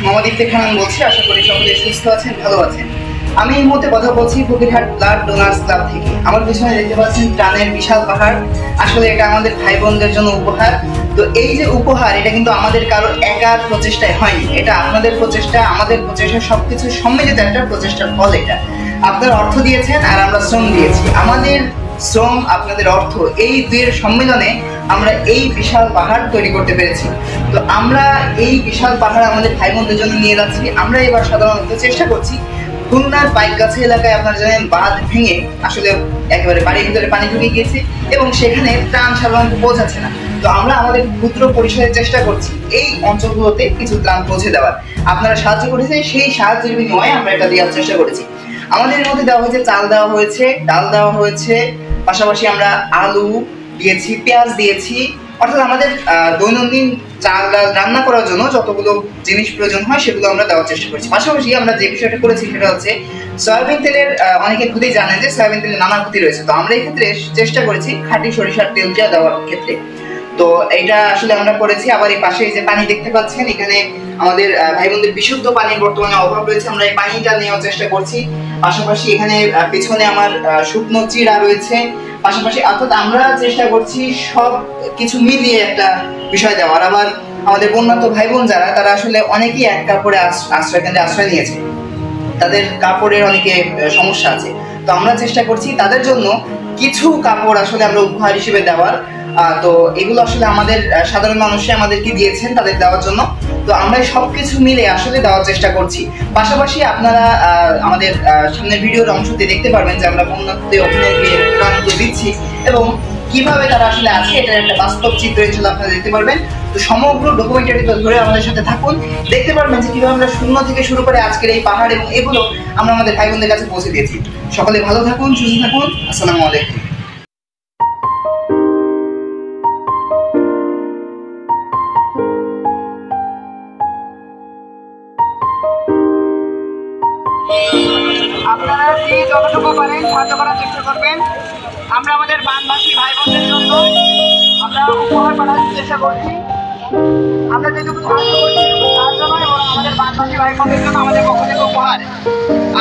মোহাম্মদ ইফতেখার খান বলছি। আশা করি সকলে সুস্থ আছেন, ভালো আছেন। আমি এই মুহূর্তে কথা বলছি ফকিরহাট ব্লাড ডোনার্স ক্লাব থেকে। আমার পিছনে দেখতে পাচ্ছেন ত্রাণের বিশাল পাহাড়। আসলে এটা আমাদের ভাই বোনদের জন্য উপহার। তো এই যে উপহার, এটা কিন্তু আমাদের কারো একার প্রচেষ্টায় হয়নি, এটা আপনাদের প্রচেষ্টা, আমাদের প্রচেষ্টা, সবকিছু সম্মিলিত একটা প্রচেষ্টার ফল। এটা আপনারা অর্থ দিয়েছেন আর আমরা শ্রম দিয়েছি। আমাদের শ্রম, আপনাদের অর্থ, এই দুইয়ের সম্মিলনে আমরা এই বিশাল পাহাড় তৈরি করতে পেরেছি। তো আমরা এই বিশাল পাহাড় আমাদের ভাই বোনদের জন্য নিয়ে যাচ্ছি। আমরা এবার সাধারণত চেষ্টা করছি খুলনার বাইকগাছা এলাকায়, আপনারা জানেন, বাঁধ ভেঙে আসলে একেবারে বাড়ির ভিতরে পানি ঢুকে গিয়েছে এবং সেখানে ত্রাণ সাধারণত পৌঁছাচ্ছে না। তো আমরা আমাদের ক্ষুদ্র পরিসরে চেষ্টা করছি এই অঞ্চলগুলোতে কিছু ত্রাণ পৌঁছে দেওয়ার। আপনারা সাহায্য করেছেন, সেই সাহায্যের বিনিময়ে আমরা এটা দেওয়ার চেষ্টা করেছি। আমাদের মধ্যে দেওয়া হয়েছে চাল, দেওয়া হয়েছে ডাল, দেওয়া হয়েছে, পাশাপাশি আমরা আলু দিয়েছি, পেঁয়াজ দিয়েছি। অর্থাৎ আমাদের দৈনন্দিন চাল ডাল রান্না করার জন্য যতগুলো জিনিস প্রয়োজন হয় সেগুলো আমরা দেওয়ার চেষ্টা করছি। পাশাপাশি আমরা যে বিষয়টা করেছি সেটা হচ্ছে সয়াবিন তেলের, অনেকে ক্ষতি জানেন যে সয়াবিন তেলের নানা ক্ষতি রয়েছে। তো আমরা এই ক্ষেত্রে চেষ্টা করেছি খাঁটি সরিষার তেলটা দেওয়ার ক্ষেত্রে। তো এটা আসলে আমরা করেছি। আবার এই পাশে যে পানি দেখতে পাচ্ছেন, এখানে আমাদের ভাই বোনদের বিশুদ্ধ পানির বর্তমানে অভাব রয়েছে, আমরা এই পানিটা নেওয়ার চেষ্টা করছি। পাশাপাশি এখানে পেছনে আমার শুকনো চিড়া রয়েছে। পাশাপাশি অর্থাৎ আমরা চেষ্টা করছি সব কিছু মিলিয়ে একটা বিষয় দেওয়ার। আবার আমাদের বন্যার্ত ভাই বোন যারা, তারা আসলে অনেকেই এক কাপড়ে আশ্রয় কেন্দ্রে আশ্রয় নিয়েছে, তাদের কাপড়ের অনেকে সমস্যা আছে। তো আমরা চেষ্টা করছি তাদের জন্য কিছু কাপড় আসলে আমরা উপহার হিসেবে দেওয়ার। তো এগুলো আসলে আমাদের সাধারণ মানুষই আমাদেরকে দিয়েছেন তাদের দেওয়ার জন্য। তো আমরা সবকিছু মিলে আসলে দেওয়ার চেষ্টা করছি। পাশাপাশি আপনারা আমাদের সামনের ভিডিওর অংশতে দেখতে পারবেন যে আমরা বন্যার্থদের অভিনয়গুলো দিচ্ছি এবং কিভাবে তারা আসলে আছে, এটার একটা বাস্তব চিত্র হিসেবে আপনারা দেখতে পারবেন। তো সমগ্র ডকুমেন্টারিটা ধরে আমাদের সাথে থাকুন, দেখতে পারবেন যে কিভাবে আমরা শূন্য থেকে শুরু করে আজকের এই পাহাড় এবং এগুলো আমরা আমাদের ভাই বোনদের কাছে পৌঁছে দিয়েছি। সকলে ভালো থাকুন, সুস্থ থাকুন। আসসালামু আলাইকুম। আপনারা যে যতটুকু পারেন সাহায্য করার চেষ্টা করবেন। আমরা আমাদের বানবাসী ভাই বোনদের জন্য আমরা উপহার পাঠানোর চেষ্টা করছি। আমরা যেটুকু সাহায্য করছি সাহায্য নয়, এবং আমাদের বানবাসী ভাই বোনদের জন্য আমাদের পক্ষ থেকে উপহার।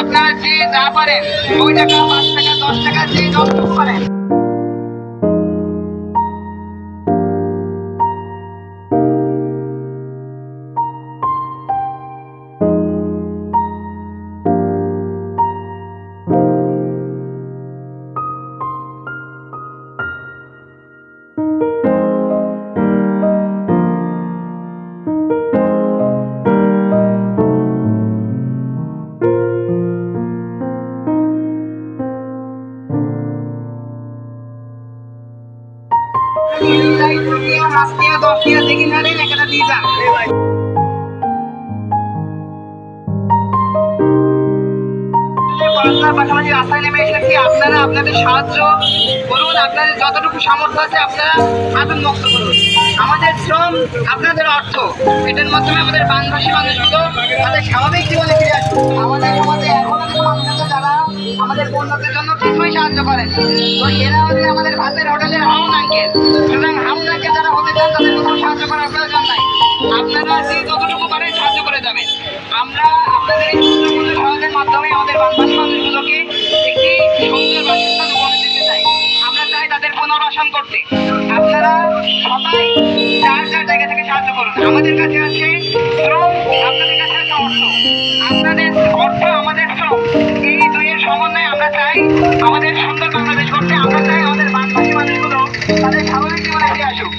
আপনারা যে যা পারেন, 2 টাকা, 5 টাকা, 10 টাকা, যে যতটুকু পারেন। মাছ নিয়ে 10 টাকা দেখি না রে, একটা দিয়ে যান। পাশাপাশি রাস্তায় নেমে এসেছি। আপনারা আপনাদের সাহায্য করুন, আপনাদের যতটুকু সামর্থ্য আছে আপনারা হাত মুক্ত করুন। আমাদের শ্রম, আপনাদের অর্থ, এটার মাধ্যমে আমাদের বানভাসী মানুষগুলো তাদের স্বাভাবিক জীবনে ফিরে আসুন। আমাদের সমাজে এখনো কিছু মানুষ আছে যারা আমাদের বন্যাদের জন্য কিছুই সাহায্য করেন। তো এরা হচ্ছে আমাদের ভাতের হোটেলের হাউন আঙ্কেল। সুতরাং হাউন আঙ্কেল যারা হতে চান তাদের কোনো সাহায্য করার প্রয়োজন নাই। আপনারা যে যতটুকু পারেন সাহায্য করে যাবেন। আমরা আপনাদের এই সুন্দরপূর্ণ সহায়তার মাধ্যমে আমাদের বানভাসী মানুষগুলোকে একটি সুন্দর বাসস্থান উপহার দিতে চাই। আমরা চাই তাদের পুনর্বাসন করতে। আপনারা সবাই যার যার জায়গা থেকে সাহায্য করুন। আমাদের কাছে আছে শ্রম, আপনাদের কাছে আছে অর্থ। আপনাদের অর্থ, আমাদের শ্রম, এই দুইয়ের সমন্বয়ে আমরা চাই আমাদের সুন্দর বাংলাদেশ করতে। আমরা চাই আমাদের বানভাসী মানুষগুলো তাদের স্বাভাবিক জীবনে ফিরে আসুক।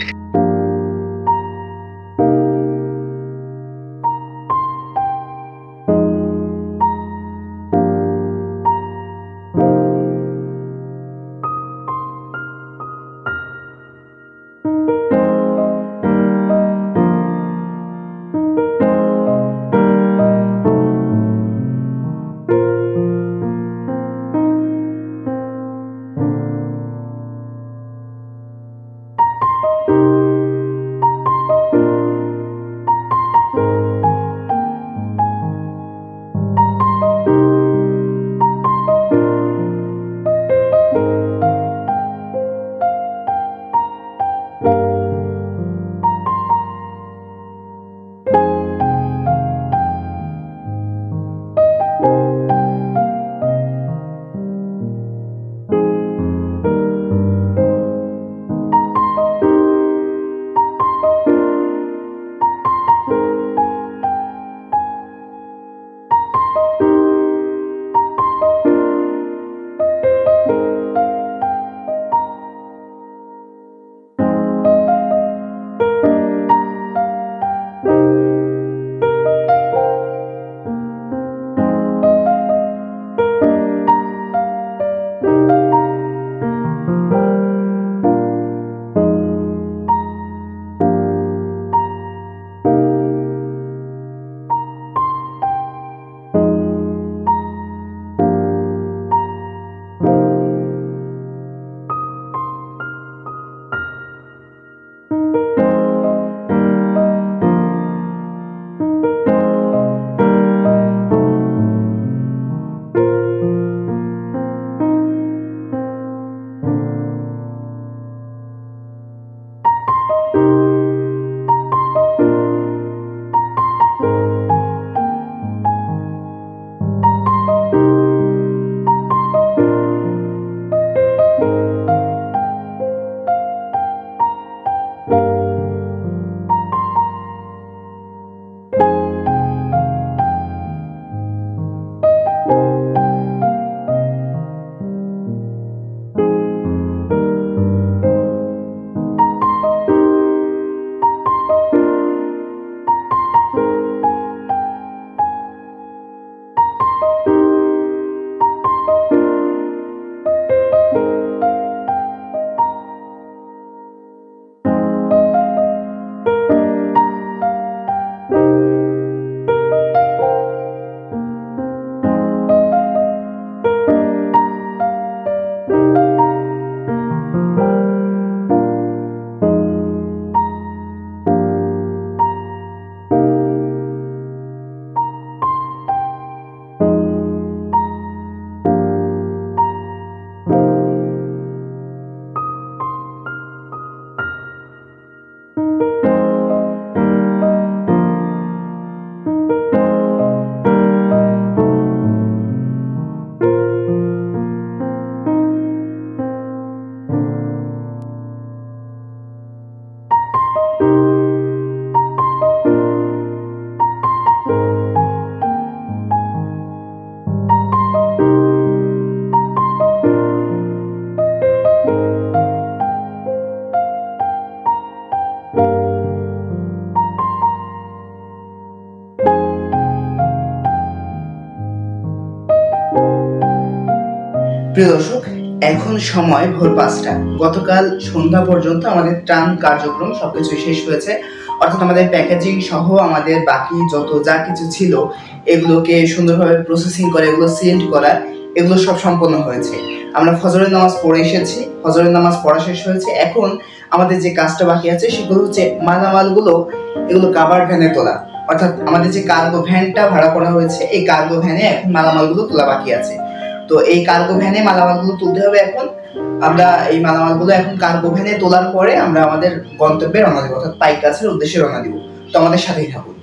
প্রিয় দর্শক, এখন সময় ভোর 5টা। গতকাল সন্ধ্যা পর্যন্ত আমাদের ত্রাণ কার্যক্রম সবকিছু শেষ হয়েছে, অর্থাৎ আমাদের প্যাকেজিং সহ আমাদের বাকি যত যা কিছু ছিল এগুলোকে সুন্দরভাবে প্রসেসিং করে এগুলো সিল্ড করা, এগুলো সব সম্পন্ন হয়েছে। আমরা ফজরের নামাজ পড়ে এসেছি, ফজরের নামাজ পড়া শেষ হয়েছে। এখন আমাদের যে কাজটা বাকি আছে সেগুলো হচ্ছে মালামালগুলো এগুলো কাভার্ড ভ্যানে তোলা, অর্থাৎ আমাদের যে কার্গো ভ্যানটা ভাড়া করা হয়েছে এই কার্গো ভ্যানে এখন মালামালগুলো তোলা বাকি আছে। তো এই কার্গো ভ্যানে মালামালগুলো তুলতে হবে। এখন আমরা এই মালামালগুলো এখন কার্গো ভ্যানে তোলার পরে আমরা আমাদের গন্তব্যে রওনা দেবো, অর্থাৎ পাইক গাছের উদ্দেশ্যে রওনা দিব। তো আমাদের সাথেই থাকুন।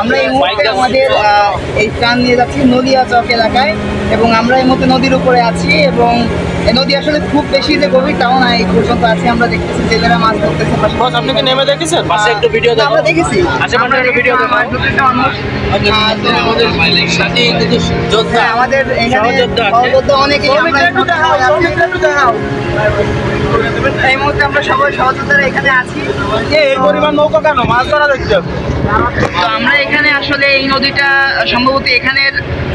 আমরা এই মুহূর্তে আমাদের এই প্রাণ নিয়ে যাচ্ছি নদিয়া চক এলাকায়, এবং আমরা এই মুহূর্তে নদীর উপরে আছি, এবং এই নদী আসলে খুব বেশি যে গভীর তাও না, এই পর্যন্ত আছি। আমরা দেখতেছি জেলেরা মাছ ধরতেছে। আপনি কি নেমে দেখেছেন? পাশে একটু ভিডিও দেখো। আমরা দেখেছি, আমরা একটু ভিডিও দেখো। আমাদের এখানে সহযোদ্ধা অনেকেই, এই মুহূর্তে আমরা সবাই সহযোদ্ধারা এখানে আছি। এই পরিমাণ নৌকা কেন মাছ ধরা দেখতে? তো আমরা এখানে আসলে এই নদীটা সম্ভবত এখানের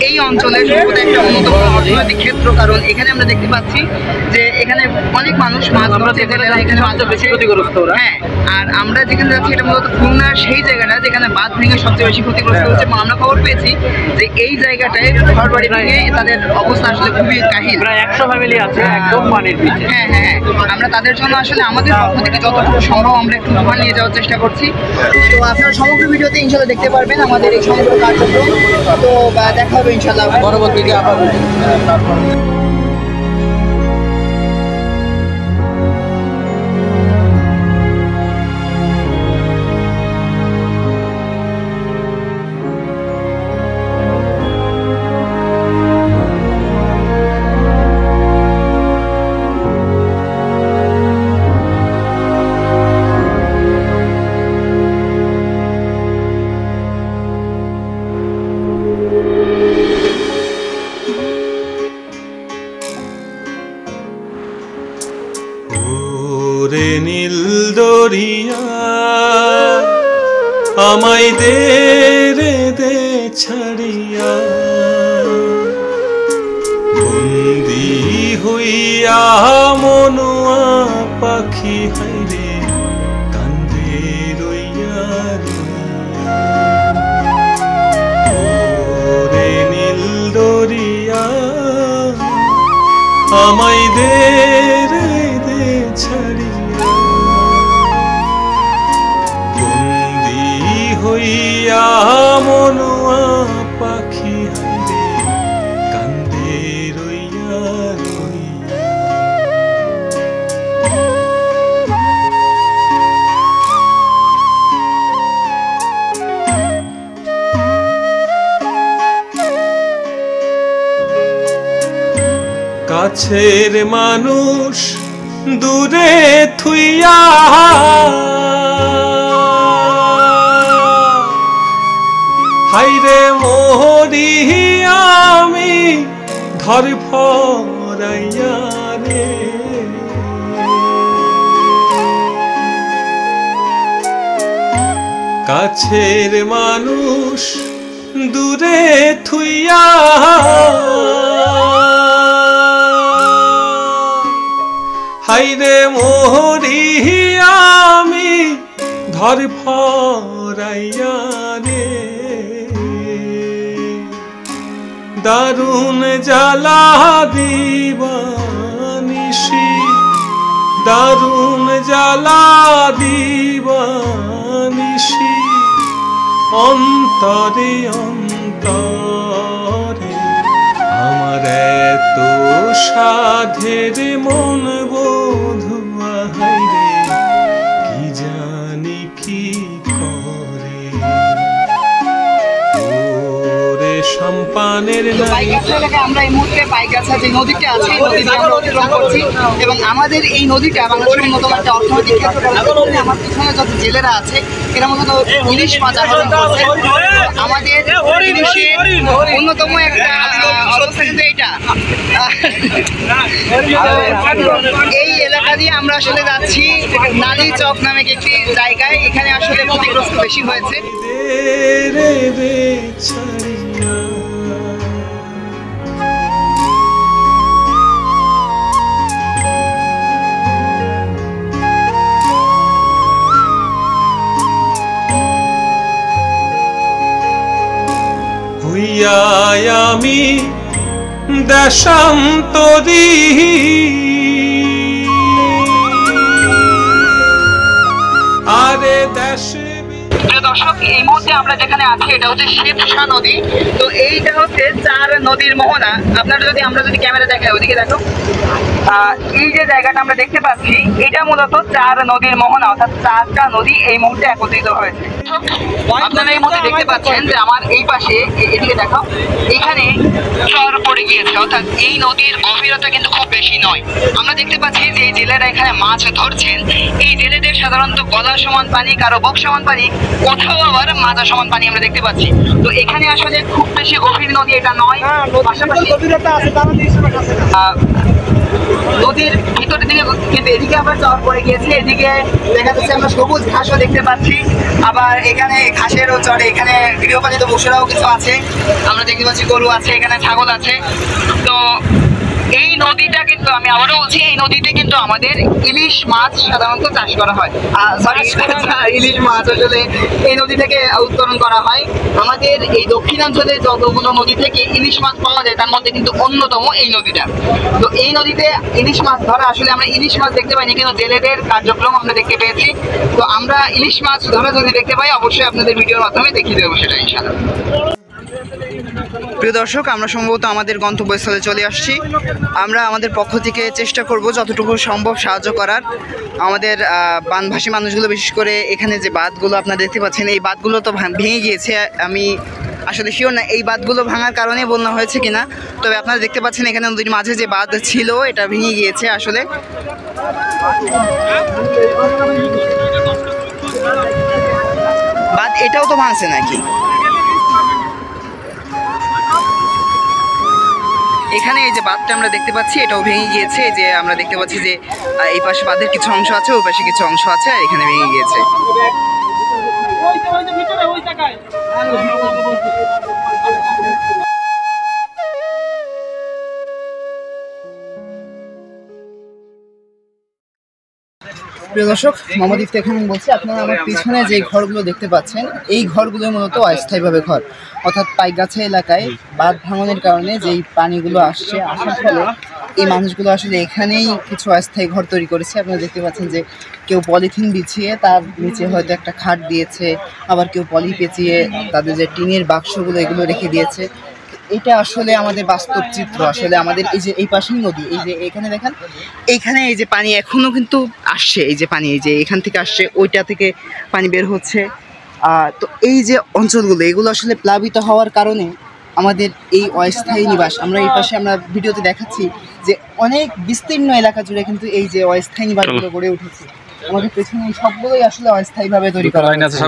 এই অঞ্চলের সম্ভবত একটা অন্যতম অর্থনৈতিক ক্ষেত্র, কারণ এখানে আমরা দেখতে পাচ্ছি যে এখানে অনেক মানুষ মাছ ধরতে এখানে মাছ বেশি ক্ষতিগ্রস্ত। হ্যাঁ, আর আমরা যেখানে যাচ্ছি এটা মূলত খুলনার সেই জায়গাটা যেখানে বাঁধ ভেঙে সবচেয়ে বেশি ক্ষতিগ্রস্ত হচ্ছে, এবং আমরা খবর পেয়েছি যে এই জায়গাটায় ঘর বাড়ি ভেঙে তাদের অবস্থা আসলে খুবই কাহিল। প্রায় 100 ফ্যামিলি আছে একদম পানির নিচে। হ্যাঁ হ্যাঁ হ্যাঁ, আমরা তাদের জন্য আসলে আমাদের পক্ষ থেকে যতটুকু সম্ভব আমরা একটু উপহার নিয়ে যাওয়ার চেষ্টা করছি। তো আপনারা সমগ্র ভিডিওতে ইনশাল্লাহ দেখতে পারবেন আমাদের এই সমগ্র কার্যক্রম। তো দেখা হবে ইনশাল্লাহ পরবর্তীতে আবার। নীল দরিয়া আমায় দে রে দে ছাড়িয়া, বন্দি হইয়া মনুয়া পাখি হাইরে কান্দে রইয়া রে নীল দরিয়া আমায় দে রে দে ছাড়িয়া, বন্দি হইয়া মনুয়া পাখি হাইরে কান্দে রইয়া রইয়া। কাছের মানুষ দূরে থুইয়া, হাইরে মোহরি আমি ধর ফরাইয়া রে, কাছের মানুষ দূরে থুইয়া, হাইরে মোহরি আমি ধর ফরাইয়া রে, দারুণ জ্বালা দিবানিশি, দারুণ জ্বালা দিবানিশি, অন্তরে অন্তরে আমার এত সাধের মন বধুয়া হাইরে কি জানি কি করে, ওরে সম্পানের আমরা এই মুহূর্তে পাইগাছা যে নদীটা আছে এই নদীতে আমরা অতিক্রম করছি, এবং আমাদের এই নদীটা বাংলাদেশের অন্যতম একটা অর্থনৈতিক ক্ষেত্র। আমার পিছনে যত জেলেরা আছে এরা মূলত ইলিশ মাছ আহরণ করছে। আমাদের ইলিশের অন্যতম একটা অবস্থা কিন্তু এইটা। এই এলাকা দিয়ে আমরা আসলে যাচ্ছি নালী চক নামে একটি জায়গায়, এখানে আসলে ক্ষতিগ্রস্ত বেশি হয়েছে। আমি দেশান্তরী আরে দেশে। দর্শক, এই মুহূর্তে আমরা যেখানে আছি এটা হচ্ছে শেপশা নদী। তো এইটা হচ্ছে 4 নদীর মোহনা। আমরা যদি ক্যামেরা দেখাই ওদিকে দেখো, এই যে জায়গাটা আমরা দেখতে পাচ্ছি এটা মূলত 4 নদীর মোহনা, অর্থাৎ 4টা নদী এই মুহূর্তে একত্রিত হয়েছে। আপনারা এই মুহূর্তে দেখতে পাচ্ছেন যে আমার এই পাশে, এদিকে দেখাও, এখানে চর পড়ে গিয়েছে, অর্থাৎ এই নদীর গভীরতা কিন্তু খুব বেশি নয়। আমরা দেখতে পাচ্ছি যে এই জেলেরা এখানে মাছ ধরছেন, এই জেলেদের সাধারণত গলা সমান পানি, কারো বুক সমান পানি, কোথাও আবার মাজা সমান পানি আমরা দেখতে পাচ্ছি। তো এখানে আসলে খুব বেশি গভীর নদী এটা নয়, পাশাপাশি নদীর ভিতরের দিকে কিন্তু এদিকে আবার চর পড়ে গিয়েছে, এদিকে দেখা যাচ্ছে আমরা সবুজ ঘাসও দেখতে পাচ্ছি, আবার এখানে ঘাসেরও চড়ে, এখানে গৃহপালিত পশুরাও কিছু আছে, আমরা দেখতে পাচ্ছি গরু আছে, এখানে ছাগল আছে। তো এই নদীটা কিন্তু আমি আবারও বলছি, এই নদীতে কিন্তু আমাদের ইলিশ মাছ সাধারণত চাষ করা হয়, ইলিশ মাছ আসলে এই নদী থেকে উত্তোলন করা হয়। আমাদের এই দক্ষিণাঞ্চলে যতগুলো নদী থেকে ইলিশ মাছ পাওয়া যায় তার মধ্যে কিন্তু অন্যতম এই নদীটা। তো এই নদীতে ইলিশ মাছ ধরা, আসলে আমরা ইলিশ মাছ দেখতে পাইনি, কিন্তু জেলেদের কার্যক্রম আমরা দেখতে পেয়েছি। তো আমরা ইলিশ মাছ ধরা যদি দেখতে পাই অবশ্যই আপনাদের ভিডিওর মাধ্যমে দেখিয়ে দেবো সেটা ইনশাআল্লাহ। প্রিয় দর্শক, আমরা সম্ভবত আমাদের গন্তব্যস্থলে চলে আসছি। আমরা আমাদের পক্ষ থেকে চেষ্টা করব যতটুকু সম্ভব সাহায্য করার। আমাদের বানভাসী মানুষগুলো, বিশেষ করে এখানে যে বাঁধগুলো আপনারা দেখতে পাচ্ছেন, এই বাঁধগুলো তো ভেঙে গিয়েছে। আমি আসলে শিওর না এই বাঁধগুলো ভাঙার কারণে বন্যা হয়েছে কিনা, তবে আপনারা দেখতে পাচ্ছেন এখানে নদীর মাঝে যে বাঁধ ছিল এটা ভেঙে গিয়েছে। আসলে বাঁধ এটাও তো ভাঙছে নাকি? এখানে এই যে বাঁধটা আমরা দেখতে পাচ্ছি এটাও ভেঙে গিয়েছে। যে আমরা দেখতে পাচ্ছি যে এই পাশে বাঁধের কিছু অংশ আছে, ওই পাশে কিছু অংশ আছে, আর এখানে ভেঙে গিয়েছে। প্রিয় দর্শক, মোহাম্মদ ইফতেখার খান বলছি। আপনারা আমার পিছনে যে ঘরগুলো দেখতে পাচ্ছেন, এই ঘরগুলো মূলত অস্থায়ীভাবে ঘর, অর্থাৎ পাইকগাছা এলাকায় বাঁধ ভাঙনের কারণে যেই পানিগুলো আসার ফলে এই মানুষগুলো আসলে এখানেই কিছু অস্থায়ী ঘর তৈরি করেছে। আপনারা দেখতে পাচ্ছেন যে কেউ পলিথিন বিছিয়ে তার নিচে হয়তো একটা খাট দিয়েছে, আবার কেউ পলি পেঁচিয়ে তাদের যে টিনের বাক্সগুলো এগুলো রেখে দিয়েছে। এটা আসলে আমাদের বাস্তব চিত্র। আসলে আমাদের এই যে এই পাশেই নদী, এই যে এখানে দেখেন, এইখানে এই যে পানি এখনো কিন্তু আসছে, এই যে পানি এই যে এখান থেকে আসছে, ওইটা থেকে পানি বের হচ্ছে। তো এই যে অঞ্চলগুলো, এগুলো আসলে প্লাবিত হওয়ার কারণে আমাদের এই অস্থায়ী নিবাস, আমরা এই পাশে আমরা ভিডিওতে দেখাচ্ছি যে অনেক বিস্তীর্ণ এলাকা জুড়ে কিন্তু এই যে অস্থায়ী নিবাসগুলো গড়ে উঠেছে। আমাদের পেছনে এই সবগুলোই আসলে অস্থায়ীভাবে তৈরি করা হয়েছে।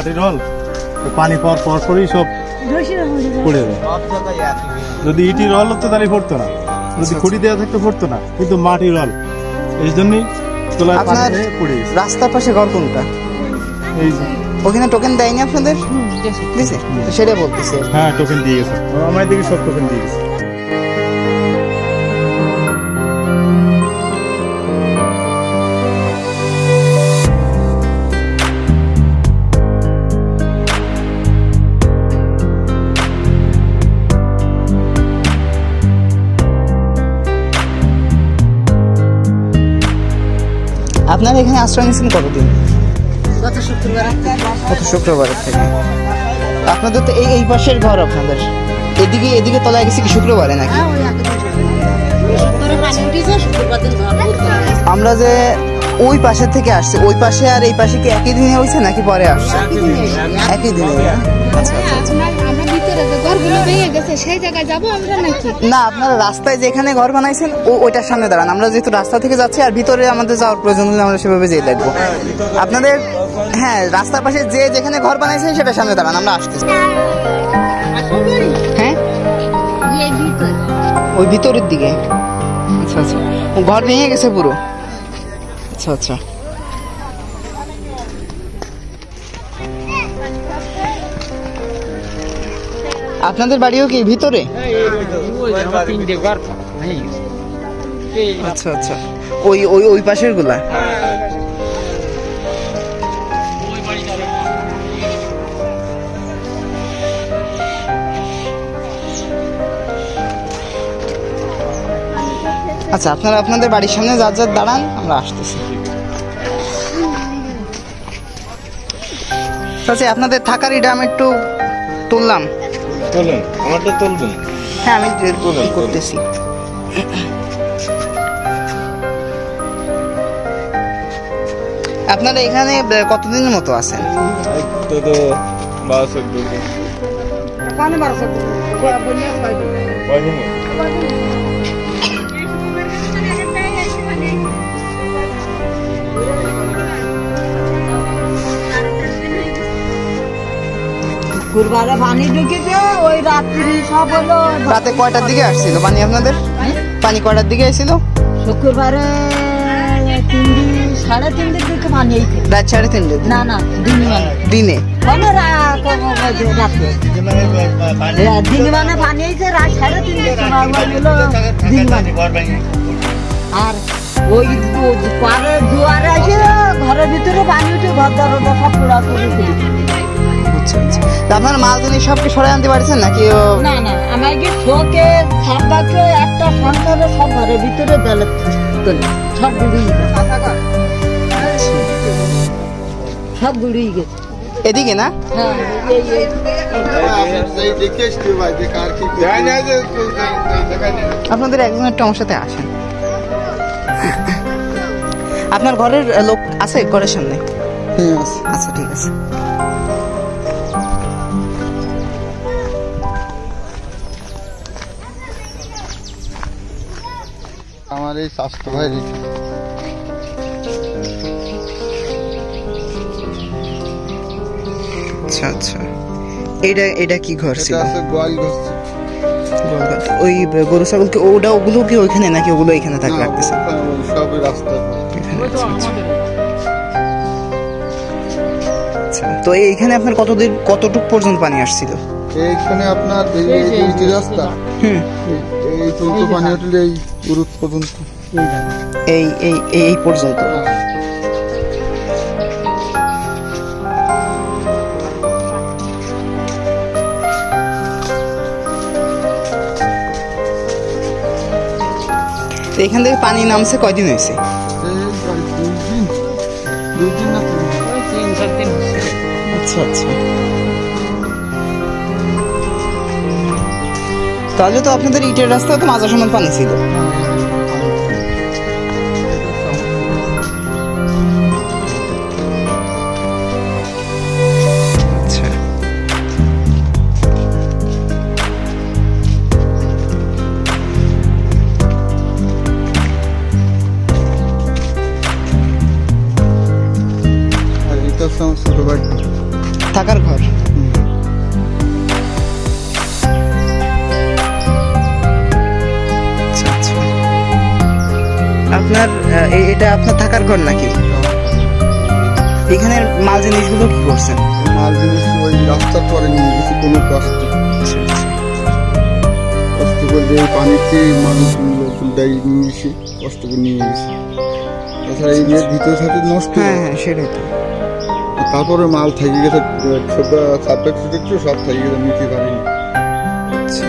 মাটির হল পানি পর পরই সব পড়ে যায়। যদি ইটির হল হতো তাহলে পড়তো না, যদি খুঁটি দেওয়া থাকতো পড়তো না, কিন্তু মাটির হল এই জন্যই তোলার আপনার পানিতে পড়ে গেছে। রাস্তার পাশে ঘর কোনটা? এই যে ওখানে টোকেন দেয়নি আপনাদের? দিছে? তো সেটা বলতেছে। হ্যাঁ টোকেন দিয়ে গেছে, আমার দিকে সব টোকেন দিয়ে গেছে। আপনারা এখানে আশ্রয় নিয়েছেন কতদিন? গত শুক্রবারের থেকে। আপনাদের তো এই পাশের ঘর আপনাদের, এদিকে তলায় গেছে কি শুক্রবারে নাকি? আমরা যে ওই পাশের থেকে আসছি, ওই পাশে আর এই পাশে কি একই দিনে হয়েছে নাকি পরে আসছে? একই দিনে। আচ্ছা আচ্ছা। না, আপনারা রাস্তায় যেখানে ঘর বানাইছেন ওইটার সামনে দাঁড়ান। আমরা যেহেতু রাস্তা থেকে যাচ্ছি আর ভিতরে আমাদের যাওয়ার প্রয়োজন হলে আমরা সেভাবে যেয়ে দেখবো। আপনাদের হ্যাঁ রাস্তার পাশে যেখানে ঘর বানাইছেন সেটার সামনে দাঁড়ান, আমরা আসতেছি। হ্যাঁ ওই ভিতরের দিকে। আচ্ছা আচ্ছা, ঘর ভেঙে গেছে পুরো? আচ্ছা আচ্ছা। আপনাদের বাড়িও কি ভিতরে? আচ্ছা আচ্ছা, ওই ওই ওই পাশের গুলা। আচ্ছা, আপনারা আপনাদের বাড়ির সামনে যার যার দাঁড়ান, আমরা আসতেছি। আচ্ছা, আপনাদের থাকার এটা আমি একটু তুললাম। আমারটা তুলবেন? হ্যাঁ আমি করতেছি। আপনারা এখানে কতদিনের মতো আছেন? গুরবারে পানি ঢুকেছে, ওই রাত্রি সব হলো। রাতে কয়টার দিকে আসছিল পানি আপনাদের? পানি কয়টার দিকে আসছিল? শুক্রবারে 3:30 দিকে পানি আইছে। রাত 3:30? না না, দিনে মানে দিনে। মানে রাতে দিনে মানে পানি আইছে, রাত 3:30 সময় হলো দিন মানে। আর ওই পারে দুয়ারে আছে, ঘরের ভিতরে পানি উঠে ঘর দরজা সব পুরা করে দিয়েছে। আচ্ছা আচ্ছা, আপনার মালদানি সবকে সরাই আনতে পারছেন নাকি? না না, আমাকে শোকে থাকবাকে একটা সংসারে সব ঘরের ভিতরে দলে সব গুড়িয়ে গেছে, সব গুড়িয়ে গেছে। এদিকে না? হ্যাঁ আপনাদের একজন একটু আমার সাথে আসেন। আপনার ঘরের লোক আছে ঘরের সামনে? আচ্ছা ঠিক আছে। আমার এই স্বাস্থ্য ভাই আচ্ছা আচ্ছা, এটা কি ঘর ছিল? গোয়াল ঘর। ওই গরু ছাগলকে ওগুলো কি ওইখানে নাকি ওগুলো এখানে থাকে রাখতেছে? সবই রাস্তা। আচ্ছা, তো এইখানে আপনার কতটুক পর্যন্ত পানি আসছিল? এইখানে আপনার এই রাস্তা, এই চলতো পানি উঠলে এই পুরুষ পর্যন্ত, এই এই এই পর্যন্ত। এখান থেকে পানি নামছে কয়দিন হয়েছে? 2 দিন না 3-4 দিন। আচ্ছা আচ্ছা, তাহলে তো আপনাদের ইটের রাস্তায় তো মাঝার সমান পানি ছিল। আচ্ছা, আর এটা ছোট ভাই। থাকার ঘর। আচ্ছা আচ্ছা, আপনার এটা আপনার থাকার ঘর নাকি? এখানে মাল জিনিসগুলো কি করছেন? মাল জিনিস ওই রাস্তার পরে নিয়ে গেছি কোনো কষ্ট করে, এই পানিতে মানুষ লোকটাই নিয়ে এসে কষ্ট করে নিয়ে গেছি। তাছাড়া এই ভিতরে সাথে নষ্ট, হ্যাঁ সেটাই তো। তারপরে মাল থেকে গেছে, ছোট সব থেকে গেছে, নিতে পারিনি। আচ্ছা,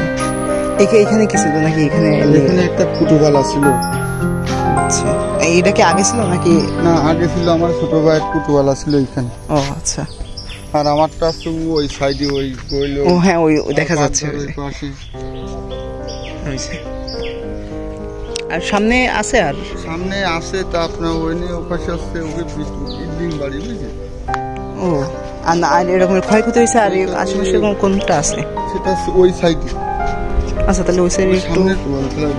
এখানে কি ছিল নাকি? এখানে একটা ফুটুবালা ছিল। আচ্ছা, এটা কি আগে ছিল নাকি? না, আগে ছিল আমার ছোট ভাইয়ের ফুটুবালা ছিল এখানে। ও আচ্ছা। আর আমারটা আছে ওই সাইডে, ওই ও হ্যাঁ, ওই দেখা যাচ্ছে পাশে। আর সামনে আছে? আর সামনে আছে তা আপনার ওই নিয়ে ওপাশে আসছে, ওকে বিল্ডিং বাড়ি, বুঝলেন? ও, আর না, আর এরকম ক্ষয়ক্ষতি হয়েছে? আর আশেপাশে কোনটা আছে? সেটা ওই সাইডে। আচ্ছা, তাহলে ওই সাইডে একটু।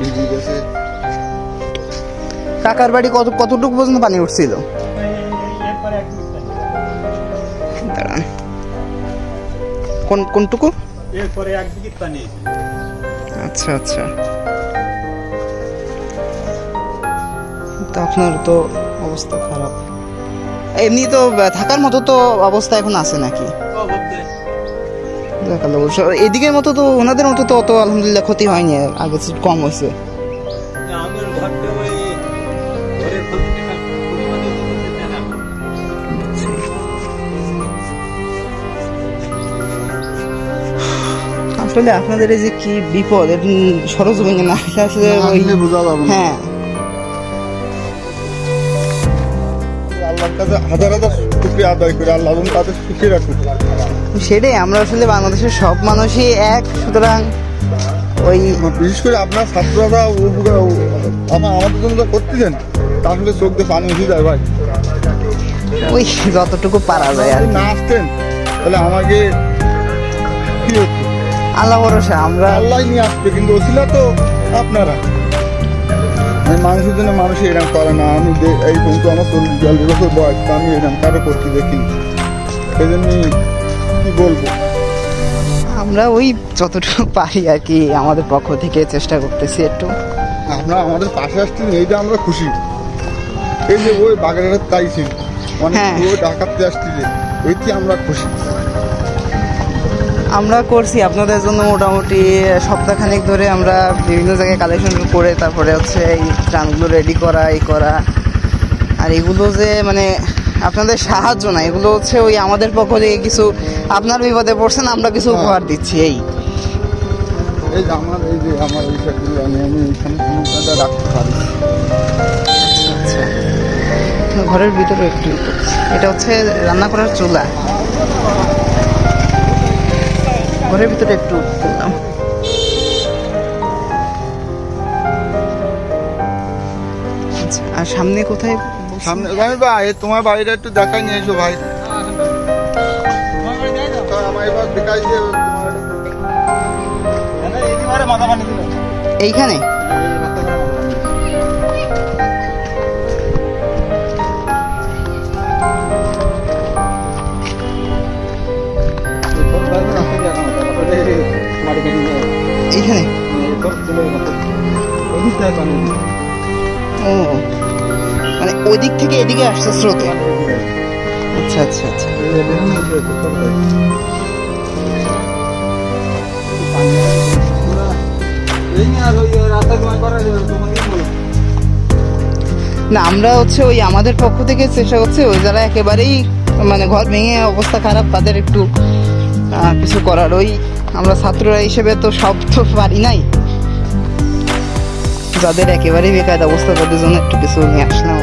ভিজে গেছে। কাকার বাড়ি কতটুকু পর্যন্ত পানি উঠছিল? দাঁড়ান, কোনটুকু? এরপরে একদিকে পানি। আচ্ছা আচ্ছা, তো আপনার তো অবস্থা খারাপ। এমনি তো থাকার মতো তো অবস্থা এখন আছে নাকি? এদিকের মতো তো, ওনাদের মতো তো অত আলহামদুলিল্লাহ ক্ষতি হয়নি, আগে কম হয়েছে। আসলে আপনাদের এই যে কি বিপদ, সরজমিনে না আসলে হ্যাঁ, আল্লাহর কাছে হাজার হাজার শুকরিয়া আদায় করে আল্লাহ তাদের সুখে রাখুন। সেটাই, আমরা আসলে বাংলাদেশের সব মানুষই এক, সুতরাং ওই বিশেষ করে আপনার ছাত্ররা আমাদের জন্য যা করতেছেন, তাহলে চোখ দিয়ে পানি উঠে যায় ভাই। ওই যতটুকু পারা যায় আর না আসতেন তাহলে আমাকে কি হতো? আল্লাহ ভরসা, আমরা আল্লাহ নিয়ে আসবে, কিন্তু ওসিলা তো আপনারা। মানুষের জন্য মানুষ এরকম করে না। আমি এই পর্যন্ত আমার 40-42 বছর বয়স, আমি এরকম কারো করতে দেখিনি। সেই জন্য কি বলবো, আমরা ওই যতটুকু পারি আর কি আমাদের পক্ষ থেকে চেষ্টা করতেছি একটু। আপনারা আমাদের পাশে আসছেন, এইটা আমরা খুশি। এই যে ওই বাগেরহাট তাইছেন, অনেক ঢাকাতে আসছে, ওইটি আমরা খুশি। আমরা করছি আপনাদের জন্য মোটামুটি সপ্তাহখানেক ধরে আমরা বিভিন্ন জায়গায় কালেকশন করে তারপরে হচ্ছে এই ত্রাণগুলো রেডি করা, এই করা। আর এগুলো যে মানে আপনাদের সাহায্য না, এগুলো হচ্ছে ওই আমাদের পক্ষ থেকে কিছু, আপনার বিপদে পড়ছেন আমরা কিছু উপহার দিচ্ছি। এই যে আমার এই শাকগুলো আমি এখানে রাখতে পারি। আচ্ছা, ঘরের ভিতরে একটু, এটা হচ্ছে রান্না করার চুলা, ঘরের ভিতরে একটু করলাম। আচ্ছা, আর সামনে কোথায়? সামনে ভাই, তোমার বাড়িটা একটু দেখাই নিয়ে এসো ভাই। আমার এবার দেখাই যে এইখানে এইখানে ও, মানে ওই দিক থেকে এদিকে আসছে স্রোতে। আচ্ছা আচ্ছা আচ্ছা, না আমরা হচ্ছে ওই আমাদের পক্ষ থেকে চেষ্টা করছি ওই যারা একেবারেই মানে ঘর ভেঙে অবস্থা খারাপ তাদের একটু কিছু করার। ওই আমরা ছাত্ররা হিসেবে তো সব তো পারি নাই, যাদের একেবারেই বেকার অবস্থা তাদের জন্য একটু কিছু নিয়ে আসলাম।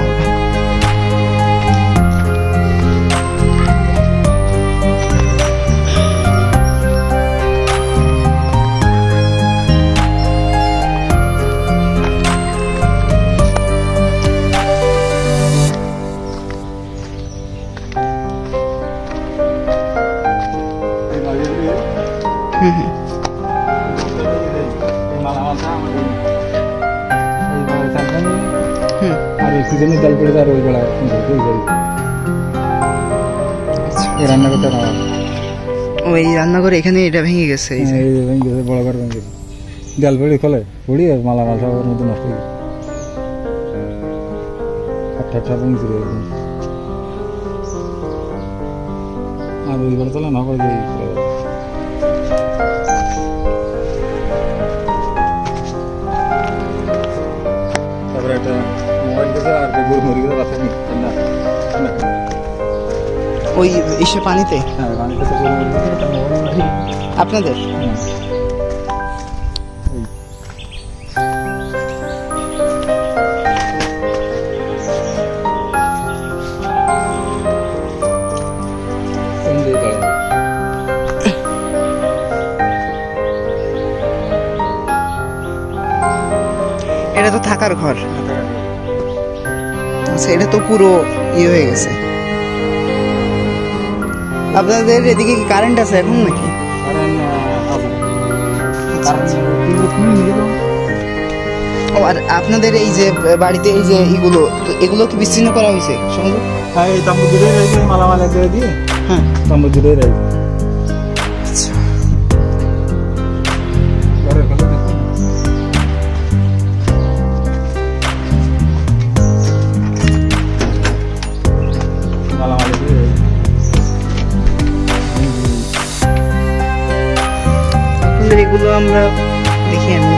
আর ওই সিজনে জল পড়ে যায়, আর ওই বেলায় রান্না করতে ওই রান্নাঘরে এখানে এটা ভেঙে গেছে এই যে। এই যে ভেঙে গেছে, বড় ঘর ভেঙে গেছে, দেয়াল পড়ি খোলে পড়ি আর মালামাল সব ওর মধ্যে নষ্ট হয়ে গেছে, ঠাট্টা ভেঙেছিল একদম। আর ওই ঘরে চলে না করে তারপরে একটা মোবাইল গেছে আর গরু মরে গেছে, বাচ্চা নিয়ে ওই এসে পানিতে হ্যাঁ পানি খেতে গরু মরে গেছে, একটা মোবাইল আপনাদের এটা তো থাকার ঘর। আচ্ছা, এটা তো পুরো ইয়ে হয়ে গেছে। আপনাদের এদিকে কি কারেন্ট আছে এখন নাকি? ও, আর আপনাদের এই যে বাড়িতে এই যে এগুলো কি বিচ্ছিন্ন করা হয়েছে সমুদ্র? হ্যাঁ এই তাম্বু জুড়ে রয়েছে, মালামাল এক জায়গায় দিয়ে হ্যাঁ তাম্বু জুড়ে রয়েছে। আচ্ছা, ঘরের কথা দেখুন, মালামাল দিয়ে রয়েছে। আপনাদের এগুলো আমরা দেখি, আমি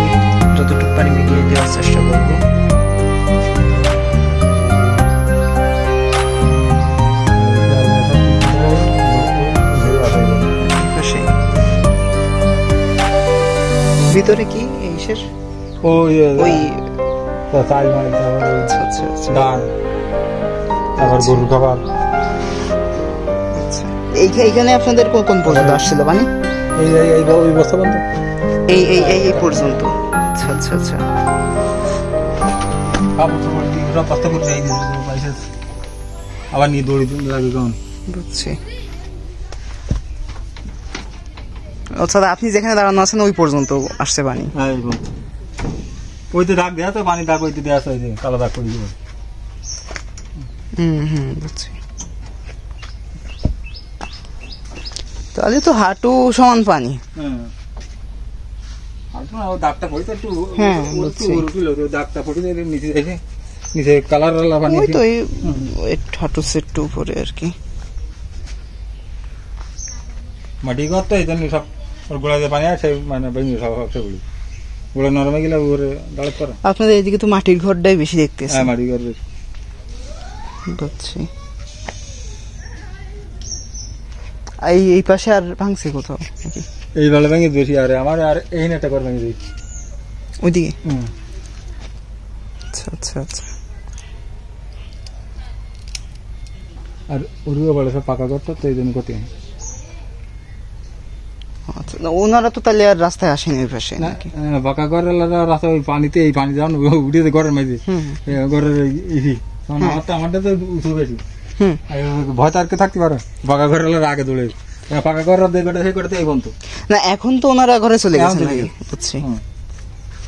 যতটুকু পারি মিলিয়ে দেওয়ার চেষ্টা করবো। ভিতরে কি এই শেষ ওই ওই চাল মাল, তারপর আচ্ছা আচ্ছা আচ্ছা ডাল, তারপর গরুর খাবার। আচ্ছা, এইখানে আপনাদের কোন পর্যন্ত আসছিল মানে? এই ওই বস্তা বন্ধ এই পর্যন্ত। আচ্ছা আচ্ছা আচ্ছা, কাপড় টাপড় দিয়ে সব বস্তা করে যাই পয়সা আবার নিয়ে দৌড়ি লাগে কেমন। বুঝছি। আচ্ছা, আপনি যেখানে দাঁড়ানো আছেন ওই পর্যন্ত আসছে পানি? হ্যাঁ ওই তো দাগ দেওয়া, তো পানি দাগ ওইতে দেওয়া আছে, কালো দাগ করে দিব। বুঝছি। তাহলে তো হাঁটু সমান পানি। হ্যাঁ দাগটা পড়ে তো একটু হ্যাঁ, বুঝছি। দাগটা পড়ে নিচে দেখে নিচে কালার পানি, ওই তো এই হাঁটু সেটটু উপরে আর কি। মাটি ঘর তো এই জন্য সব ওর গোড়া যে পানি আছে মানে ভেঙে সব সেগুলি গোড়া নরমে গেলে উপরে দাঁড়াতে পারে। আপনাদের এদিকে তো মাটির ঘরটাই বেশি দেখতেছি। হ্যাঁ মাটি ঘর বেশি। বুঝছি। এই পাশে আর ভাঙছে কোথাও নাকি? এই ভালো ভেঙে বেশি, আর আমার আর এই একটা ঘর ভেঙে দিই ওইদিকে। আচ্ছা আচ্ছা আচ্ছা, আর ওরও বলে সব পাকা ঘর তো এই জন্য ক্ষতি। আচ্ছা, ওনারা তো তাহলে আর রাস্তায় আসেনি ওই পাশে নাকি? পাকা ঘরের রাস্তা ওই পানিতে, এই পানি যাও উঠেছে ঘরের মাঝে, ঘরের আমারটা তো উঠে বেশি ভয় তো আর কে থাকতে পারে। পাকা ঘরের আগে দৌড়ে, পাকা ঘর সেই করতে এই বন্ধু না, এখন তো ওনারা ঘরে চলে গেছে নাকি? বুঝছি।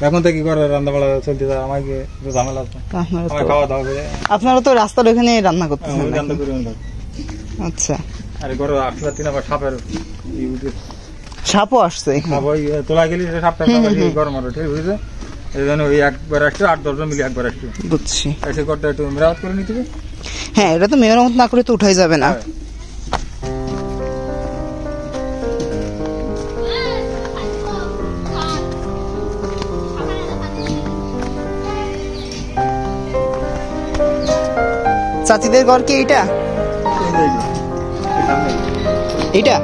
এখন থেকে ঘরে রান্না বাড়া চলতে যায়, আমাকে ঝামেলা আছে, খাওয়া দাওয়া করে। আপনারা তো রাস্তার ওখানে রান্না করতেছেন রান্না নাকি? করে আচ্ছা, আর ঘরে আসতে পারছি না, আবার সাপের সাপও আসছে। তোলা গেলি সাপটা গরম আরো ঠিক বুঝেছে, এই জন্য ওই একবার আসছে 8-10 জন মিলে একবার আসছে। বুঝছি। এসে ঘরটা একটু মেরামত করে নিতে হবে। হ্যাঁ, এটা তো মেরামত না করে তো উঠাই যাবে না। চাচিদের ঘর কি এইটা? এইটা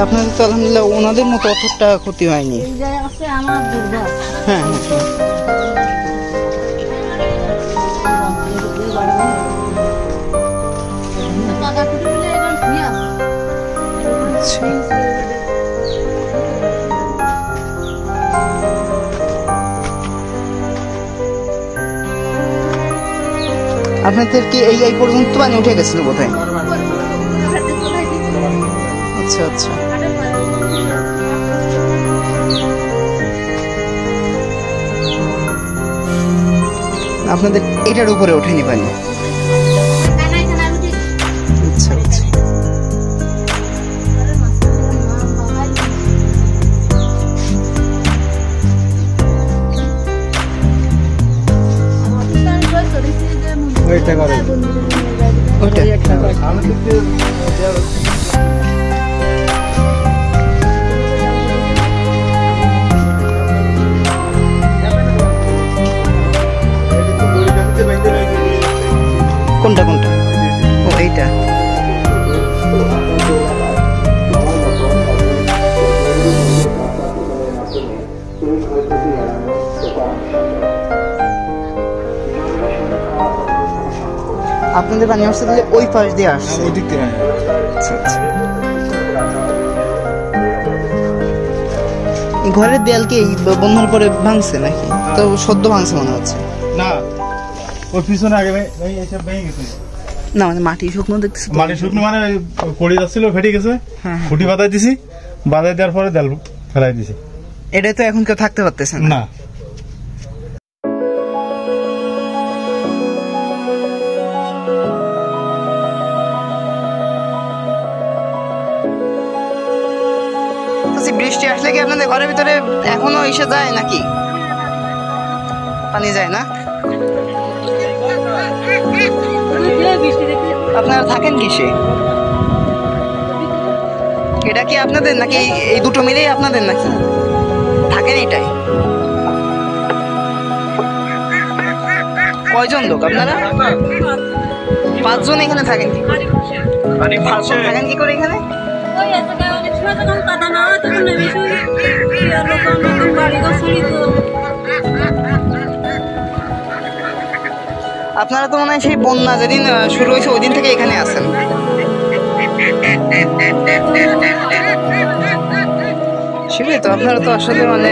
আপনাদের তো আলহামদুলিল্লাহ ওনাদের মতো অতটা ক্ষতি হয়নি। হ্যাঁ হ্যাঁ হ্যাঁ, আপনাদের কি এই পর্যন্ত পানি উঠে গেছিল বোধহয়? আচ্ছা আচ্ছা, আপনাদের এটার উপরে ওঠেনি পানি। আচ্ছা আচ্ছা। ওইটা করে ওইটা কোনটা কোনটা? ও এইটা। আপনাদের পানি আসতে দিলে ওই পাশ দিয়ে আসছে। ওই দিক থেকে আচ্ছা আচ্ছা। এই ঘরের দেয়াল কি এই বন্যার পরে ভাঙছে নাকি? তো সদ্য ভাঙছে মনে হচ্ছে। না, ওই পিছনে আগে এসব ভেঙে গেছে। না মানে মাটি শুকনো দেখতেছি। মাটি শুকনো মানে পড়ে যাচ্ছিল, ফেটে গেছে। খুঁটি বাঁধাই দিছি, বাঁধাই দেওয়ার পরে দেয়াল ফেলাই দিছি। এটা তো এখন কেউ থাকতে পারতেছে না। না, বৃষ্টি আসলে কি আপনাদের ঘরের ভিতরে এখনো এসে যায় নাকি? পানি যায় না? আপনারা থাকেন কিসে? এটা কি আপনাদের নাকি এই দুটো মিলেই আপনাদের নাকি থাকেন এটাই? কয়জন লোক আপনারা? 5 জন এখানে থাকেন কি? 5 জন থাকেন কি করে এখানে? আপনারা তো মনে হয় সেই বন্যা যেদিন শুরু হয়েছে ওই দিন থেকে এখানে আছেন। সেটাই তো, আপনারা তো আসলে মানে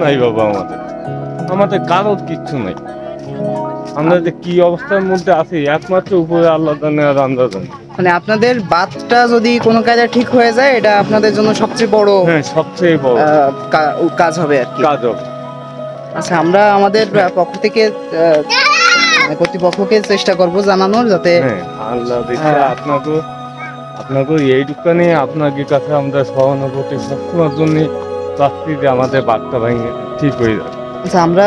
নাই বাবা, আমাদের কারোর কিচ্ছু নাই। আমরা যে কি অবস্থার মধ্যে আছি একমাত্র উপরে আল্লাহ জানে আর আমরা জানি। মানে আপনাদের বাঁধটা যদি কোনো কাজে ঠিক হয়ে যায়, এটা আপনাদের জন্য সবচেয়ে বড়, হ্যাঁ সবচেয়ে বড় কাজ হবে আর কি। কাজ হবে। আচ্ছা, আমরা আমাদের পক্ষ থেকে কর্তৃপক্ষকে চেষ্টা করব জানানোর, যাতে আল্লাহ দেখে আপনাকে এই দোকানে আপনাদের কাছে আমরা সহানুভূতি সবসময়ের জন্য চাচ্ছি যে আমাদের বাঘটা ভেঙে ঠিক হয়ে যাবে। আচ্ছা, আমরা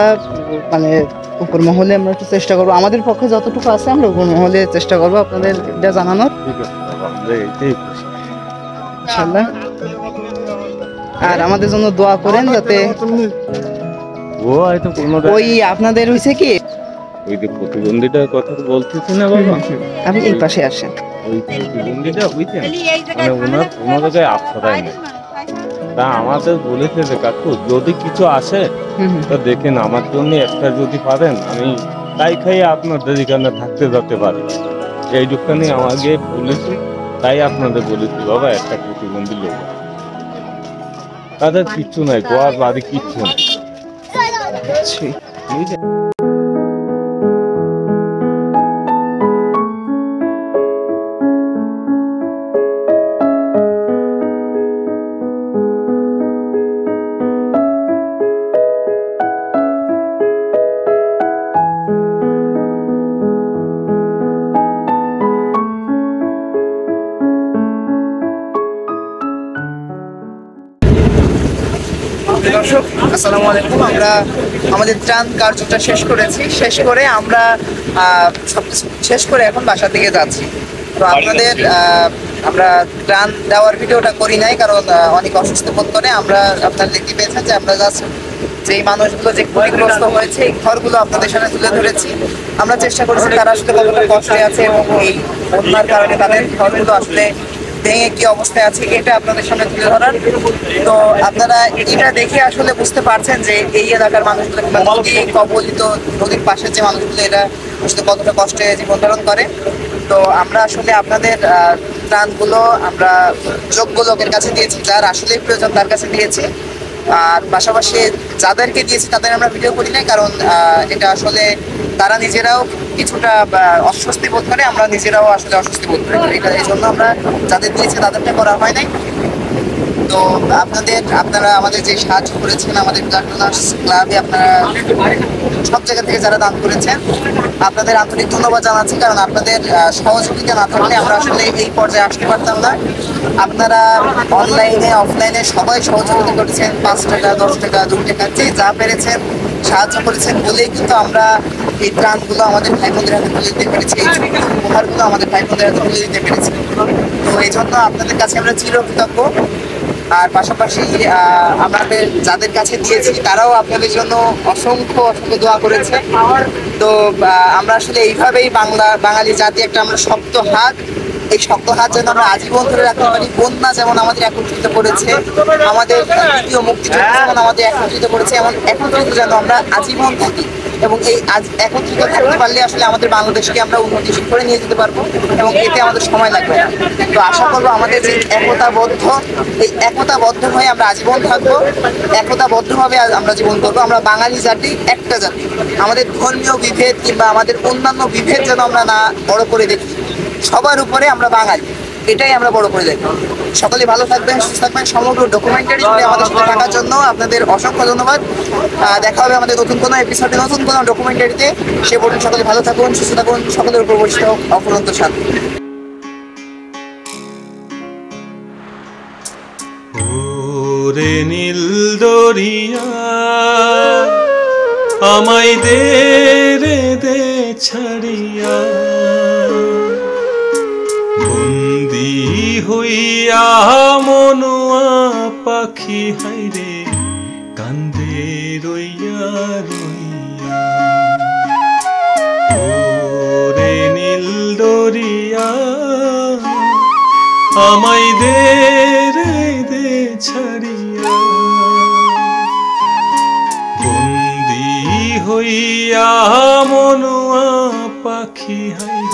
মানে উপর মহলে আমরা একটু চেষ্টা করবো, আমাদের পক্ষে যতটুকু আছে আমরা উপর মহলে চেষ্টা করবো আপনাদের এটা জানানোর। ঠিক আছে, আমরা এইটাই খুশি ইনশাআল্লাহ। আর আমাদের জন্য দোয়া করেন, যাতে ও হয়তো কোনো ওই আপনাদের হয়েছে কি ওই যে প্রতিবন্ধীটার কথা বলতেছি না বাবা, আপনি এই পাশে আসেন, ওই প্রতিবন্ধীটা হইতেন মানে ওনার কোনো জায়গায় আশ্রয় নেই। তা আমাদের বলেছে যে কাকু যদি কিছু আসে তো দেখেন আমার জন্য একটা যদি পারেন, আমি তাই খাই আপনাদের এখানে থাকতে যেতে পারি। এই দোকানে আমাকে বলেছি, তাই আপনাদের বলেছি বাবা একটা প্রতিবন্ধী লোক, তাদের কিচ্ছু নাই, গোয়ার বাড়ি কিচ্ছু নেই। দর্শক আসসালামু আলাইকুম। আমরা আমাদের ত্রাণ কার্যটা শেষ করেছি, শেষ করে আমরা সবকিছু শেষ করে এখন বাসা থেকে যাচ্ছি। তো আপনাদের আমরা ত্রাণ দেওয়ার ভিডিওটা করি নাই, কারণ অনেক অসুস্থ বোধ করে। আমরা আপনারা দেখতে পেয়েছেন যে আমরা জাস্ট যেই মানুষগুলো যে ক্ষতিগ্রস্ত হয়েছে এই ঘরগুলো আপনাদের সামনে তুলে ধরেছি। আমরা চেষ্টা করেছি তারা আসলে কতটা কষ্টে আছে এবং এই বন্যার কারণে তাদের ঘরগুলো আসলে ভেঙে কি অবস্থায় আছে এটা আপনাদের সামনে তুলে ধরার। তো আপনারা এটা দেখে আসলে বুঝতে পারছেন যে এই এলাকার মানুষগুলো নদী কবলিত, নদীর পাশের যে মানুষগুলো এরা আসলে কতটা কষ্টে জীবন ধারণ করে। তো আমরা আসলে আপনাদের ত্রাণগুলো আমরা যোগ্য লোকের কাছে দিয়েছি, যার আসলে প্রয়োজন তার কাছে দিয়েছি। আর পাশাপাশি যাদেরকে দিয়েছি তাদের আমরা ভিডিও করি নাই, কারণ এটা আসলে তারা নিজেরাও কিছুটা অস্বস্তি বোধ করে, আমরা নিজেরাও আসলে অস্বস্তি বোধ করি। এটা এই জন্য আমরা যাদের দিয়েছি তাদেরকে করা হয় নাই। তো আপনারা আমাদের যে সাহায্য করেছেন, আমাদের ব্লাড ডোনার্স ক্লাবে আপনারা সব জায়গা থেকে যারা দান করেছেন আপনাদের আন্তরিক ধন্যবাদ জানাচ্ছি, কারণ আপনাদের সহযোগিতা না থাকলে আমরা আসলে এই পর্যায়ে আসতে পারতাম না। আপনারা অনলাইনে অফলাইনে সবাই সহযোগিতা করেছেন, 5 টাকা 10 টাকা 2 টাকা যে যা পেরেছেন সাহায্য করেছেন বলেই কিন্তু আমরা এই ত্রাণগুলো আমাদের ভাই বোনদের হাতে তুলে দিতে পেরেছি, এই উপহারগুলো আমাদের ভাই বোনদের হাতে তুলে দিতে পেরেছি। তো এই জন্য আপনাদের কাছে আমরা চিরকৃতজ্ঞ। আর পাশাপাশি আমাদের যাদের কাছে দিয়েছি তারাও আপনাদের জন্য অসংখ্য অসংখ্য দোয়া করেছে। তো আমরা আসলে এইভাবেই বাঙালি জাতি একটা আমরা শক্ত হাত, এই শক্ত হাত যেন আমরা আজীবন ধরে রাখতে পারি। বন্যা যেমন আমাদের একত্রিত করেছে, আমাদের দ্বিতীয় মুক্তিযুদ্ধ যেমন আমাদের একত্রিত করেছে, এমন একত্রিত যেন আমরা আজীবন থাকি। এবং এই একত্রিত থাকতে পারলে আসলে আমাদের বাংলাদেশকে আমরা উন্নতি শিখরে নিয়ে যেতে পারবো এবং এতে আমাদের সময় লাগবে না। তো আশা করবো আমাদের যে একতাবদ্ধ, এই একতাবদ্ধ হয়ে আমরা আজীবন থাকবো, একতাবদ্ধভাবে আমরা জীবন করবো। আমরা বাঙালি জাতি একটা জাতি, আমাদের ধর্মীয় বিভেদ কিংবা আমাদের অন্যান্য বিভেদ যেন আমরা না বড় করে দেখি, সবার উপরে আমরা বাঙালি, এটাই আমরা বড় করে দেখব। সকলে ভালো থাকবেন, সুস্থ থাকবেন। সমগ্র ডকুমেন্টারি জুড়ে আমাদের সাথে থাকার জন্য আপনাদের অসংখ্য ধন্যবাদ। দেখা হবে আমাদের নতুন কোনো এপিসোডে, নতুন কোনো ডকুমেন্টারিতে। সে পর্যন্ত সকলে ভালো থাকুন, সুস্থ থাকুন, সকলের উপর বর্ষিত হোক অফুরন্ত শান্তি। ওরে নীল দরিয়া আমায় দে রে দে ছাড়িয়া, বন্দি হইয়া মনুয়া পাখি হাইরে কান্দে রইয়া রইয়া। ওরে নীল দরিয়া আমায় দে রে দে ছাড়িয়া, বন্দি হইয়া মনুয়া পাখি হাইরে